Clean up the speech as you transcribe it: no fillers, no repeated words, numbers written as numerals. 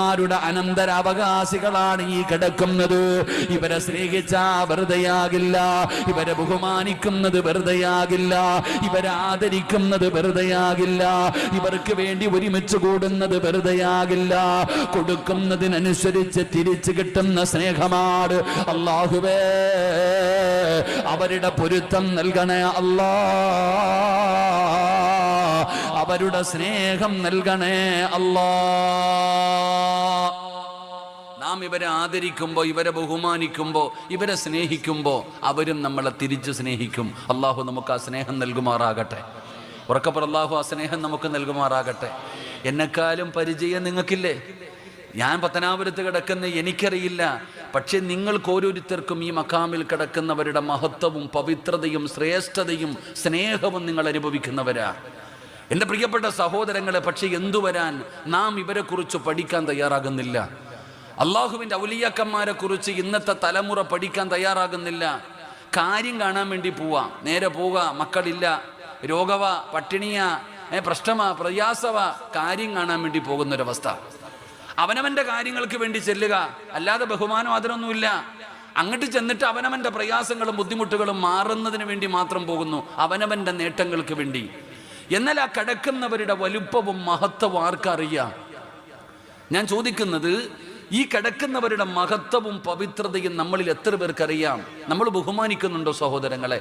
മഹാന്മാരുടെ അനന്തരാവകാശികളാണ് ഈ കിടക്കുന്നത്. ഇവരെ സ്നേഹിച്ച വെറുതെയാകില്ല, ഇവരെ ബഹുമാനിക്കുന്നത് വെറുതെയാകില്ല, ഇവരെ ആദരിക്കുന്നത് വെറുതെയാകില്ല, ഇവർക്ക് വേണ്ടി ഒരുമിച്ച് കൂടുന്നത് വെറുതെയാകില്ല. കൊടുക്കുന്നതിനനുസരിച്ച് തിരിച്ചു കിട്ടുന്ന സ്നേഹമാണ്. അല്ലാഹുവേ, അവരുടെ പൊരുത്തം നൽകണേ അല്ലാ, അവരുടെ സ്നേഹം നൽകണേ അല്ലാ. നാം ഇവരെ ആദരിക്കുമ്പോൾ, ഇവരെ ബഹുമാനിക്കുമ്പോൾ, ഇവരെ സ്നേഹിക്കുമ്പോൾ അവരും നമ്മളെ തിരിച്ച് സ്നേഹിക്കും. അള്ളാഹു നമുക്ക് ആ സ്നേഹം നൽകുമാറാകട്ടെ. ഉറക്കപ്പുറം അള്ളാഹു ആ സ്നേഹം നമുക്ക് നൽകുമാറാകട്ടെ. എന്നെക്കാളും പരിചയം നിങ്ങൾക്കില്ലേ? ഞാൻ പത്തനാപുരത്ത് കിടക്കുന്ന എനിക്കറിയില്ല, പക്ഷെ നിങ്ങൾക്ക് ഓരോരുത്തർക്കും ഈ മഖാമിൽ കിടക്കുന്നവരുടെ മഹത്വവും പവിത്രതയും ശ്രേഷ്ഠതയും സ്നേഹവും നിങ്ങൾ അനുഭവിക്കുന്നവരാ എൻ്റെ പ്രിയപ്പെട്ട സഹോദരങ്ങളെ. പക്ഷെ എന്തു വരാൻ നാം ഇവരെ കുറിച്ച് പഠിക്കാൻ തയ്യാറാകുന്നില്ല. അള്ളാഹുവിൻ്റെ ഔലിയാക്കന്മാരെ കുറിച്ച് ഇന്നത്തെ തലമുറ പഠിക്കാൻ തയ്യാറാകുന്നില്ല. കാര്യം കാണാൻ വേണ്ടി പോവാ, നേരെ പോവുക, മക്കളില്ല, രോഗവ, പട്ടിണിയ, പ്രശ്നമ, പ്രയാസവ, കാര്യം കാണാൻ വേണ്ടി പോകുന്നൊരവസ്ഥ. അവനവൻ്റെ കാര്യങ്ങൾക്ക് വേണ്ടി ചെല്ലുക, അല്ലാതെ ബഹുമാനം അതിനൊന്നുമില്ല. അങ്ങോട്ട് ചെന്നിട്ട് അവനവൻ്റെ പ്രയാസങ്ങളും ബുദ്ധിമുട്ടുകളും മാറുന്നതിന് വേണ്ടി മാത്രം പോകുന്നു, അവനവൻ്റെ നേട്ടങ്ങൾക്ക് വേണ്ടി. എന്നാൽ ആ കിടക്കുന്നവരുടെ വലുപ്പവും മഹത്വവും ആർക്കറിയാം? ഞാൻ ചോദിക്കുന്നത്, ഈ കിടക്കുന്നവരുടെ മഹത്വവും പവിത്രതയും നമ്മളിൽ എത്ര പേർക്കറിയാം? നമ്മൾ ബഹുമാനിക്കുന്നുണ്ടോ സഹോദരങ്ങളെ?